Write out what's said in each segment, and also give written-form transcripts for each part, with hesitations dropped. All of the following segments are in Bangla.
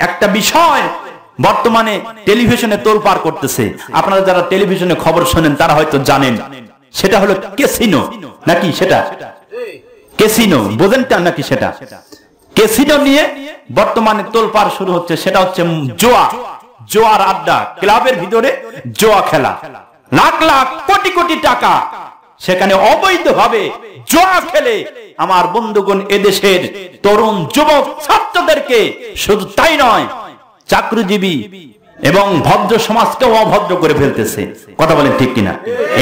একটা বিষয় বর্তমানে টেলিভিশনে তোলপাড় করতেছে। আপনারা যারা টেলিভিশনে খবর শোনেন তারা হয়তো জানেন, সেটা হলো ক্যাসিনো নাকি? সেটা ক্যাসিনো বোঝেন নাকি? সেটা ক্যাসিনো নিয়ে বর্তমানে তোলপাড় শুরু হচ্ছে। সেটা হচ্ছে জোয়া, জোয়ার আড্ডা, ক্লাবের ভিতরে জোয়া খেলা, লাখ লাখ কোটি কোটি টাকা সেখানে অবৈধভাবে জোয়া খেলে আমার বন্ধুগণ এদেশের তরুণ যুবক ছাত্রদেরকে শুধু তাই নয়, চাকরিজীবী এবং ভদ্র সমাজকে অভদ্র করে ফেলতেছে। কথা বলেন ঠিক কিনা?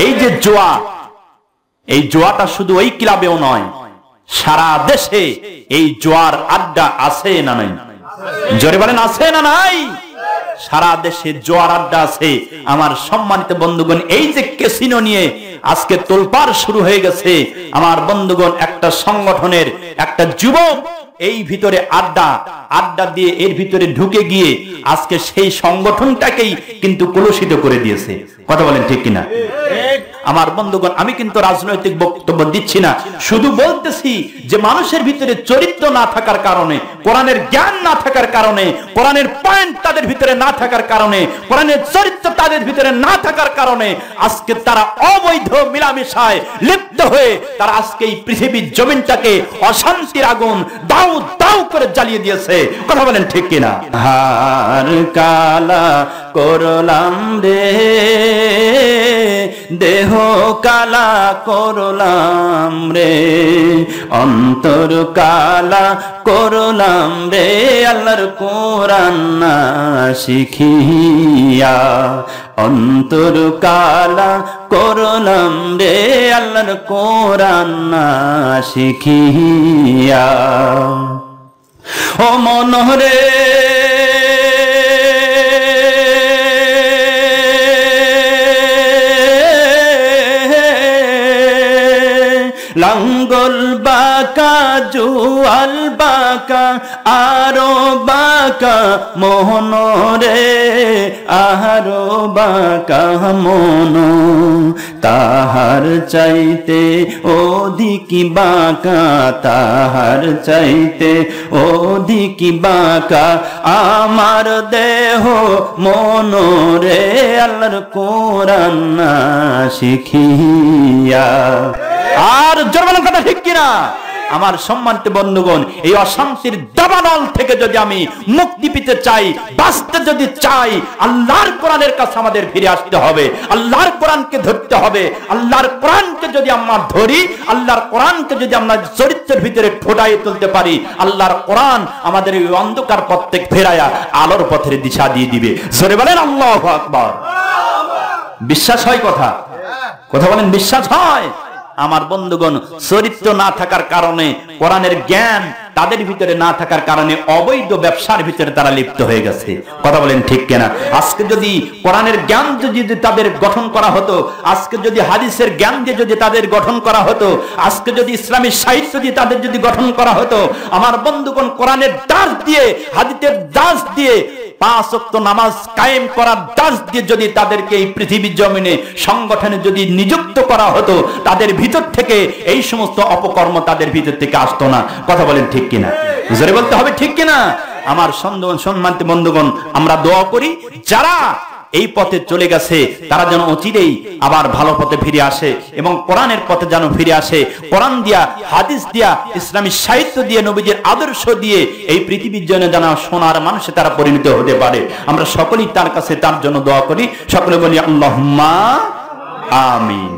এই যে জোয়া, এই জোয়াটা শুধু ওই ক্লাবেও নয়, সারা দেশে এই জোয়ার আড্ডা আছে না নাই? জোরে বলেন আছে না নাই? সারা দেশে জোয়ার আড্ডা আছে। আমার সম্মানিত বন্ধুগণ, এই যে ক্যাসিনো নিয়ে আজকে তোলপাড় শুরু হয়ে গেছে, আমার বন্ধুগণ একটা সংগঠনের একটা যুবক এই ভিতরে আড্ডা দিয়ে এর ভিতরে ঢুকে গিয়ে আজকে সেই সংগঠনটাকেই কিন্তু কলুষিত করে দিয়েছে। কথা বলেন ঠিক কিনা? আমার বন্ধুগণ, আমি কিন্তু রাজনৈতিক বক্তব্য দিচ্ছি না, শুধু বলতেছি যে মানুষের ভিতরে চরিত্র না থাকার কারণে, কোরআনের জ্ঞান না থাকার কারণে, কোরআনের পয়েন্ট তাদের ভিতরে না থাকার কারণে, কোরআনের চরিত্র তাদের ভিতরে না থাকার কারণে আজকে তারা অবৈধ মিলামেশায় লিপ্ত হয়ে তারা আজকে এই পৃথিবীর জমিনটাকে অশান্তির আগুন দাউ দাউ করে জ্বালিয়ে দিয়েছে। কথা বলেন ঠিক কিনা? হার কালা করলাম রে, দেহ কালা করলাম রে, অন্তর কালা করলাম রে, আল্লাহর কোরআন না শিখিয়া, অন্তর কালা করলাম রে, আল্লাহর কোরআন না শিখিয়া। ও মনরে লাঙ্গল বাঁকা জুয়াল বাঁকা আরো বাঁকা মোহন রে, আরো বাঁকা মন, তাহার চাইতে অধিক বাঁকা, তাহার চাইতে অধিক বাঁকা আমার দেহ মন রে, আল্লাহর কোরআন না শিখিয়া। আর জোরবানের কথা ঠিক কিনা? আমার সম্মানিত বন্ধুগণ, এই অশান্তির দাবানল থেকে যদি আমি মুক্তি পেতে চাই, বাঁচতে যদি চাই, আল্লাহর কোরআনের কাছে আমাদের ফিরে আসতে হবে, আল্লাহর কোরআনকে ধরতে হবে। আল্লাহর কোরআনকে যদি আমরা ধরি, আল্লাহর কোরআনকে যদি আমরা চরিত্রের ভিতরে ফোটাই তুলতে পারি, আল্লাহর কোরআন আমাদের এই অন্ধকার পথ থেকে ফেরায়া আলোর পথের দিশা দিয়ে দিবে। জোরে বলেন আল্লাহু আকবার। বিশ্বাস হয়? কথা বলেন বিশ্বাস হয়? আমার বন্ধুগণ, চরিত্র না থাকার কারণে, কোরআনের জ্ঞান তাদের ভিতরে না থাকার কারণে অবৈধ ব্যবসার ভিতরে তারা লিপ্ত হয়ে গেছে। কথা বলেন ঠিক কিনা? আজকে যদি কোরআনের জ্ঞান যদি তাদের গঠন করা হতো, আজকে যদি হাদিসের জ্ঞান দিয়ে যদি তাদের গঠন করা হতো, আজকে যদি ইসলামী সাহিত্য দিয়ে তাদের যদি গঠন করা হতো, আমার বন্ধুগণ কোরআনের দাস দিয়ে, হাদিসের দাস দিয়ে, 5 ওয়াক্ত নামাজ কায়েম করার দাস দিয়ে যদি তাদেরকে এই পৃথিবীর জমিনে সংগঠনে যদি নিযুক্ত করা হতো, তাদের ভিতর থেকে এই সমস্ত অপকর্ম তাদের ভিতর থেকে আসতো না। কথা বলেন ঠিক কিনা? জোরে বলতে হবে ঠিক কিনা? আমার সম্মানিত বন্ধুগণ, আমরা দোয়া করি যারা এই পথে চলে গেছে তারা যেন অচিরেই আবার ভালো পথে ফিরে আসে এবং কোরআনের পথে যেন ফিরে আসে। কোরআন দিয়া, হাদিস দিয়া, ইসলামী সাহিত্য দিয়ে, নবীজির আদর্শ দিয়ে এই পৃথিবীর জন্য যেন সোনার মানুষে তারা পরিণত হতে পারে। আমরা সকলেই তার কাছে তার জন্য দোয়া করি। সকলে বলি আল্লাহুম্মা আমিন।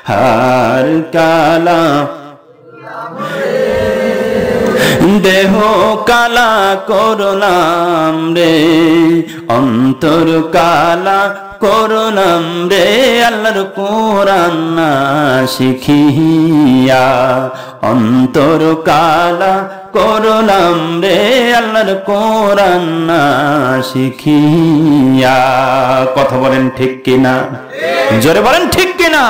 হার কালা দেহ কালা করলাম রে, অন্তর কালা করলাম রে, আল্লাহর কোরআন না শিখিয়া, অন্তর কালা করলাম রে, আল্লাহর কোরআন না শিখিয়া। কথা বলেন ঠিক কিনা? জোরে বলেন ঠিক কিনা?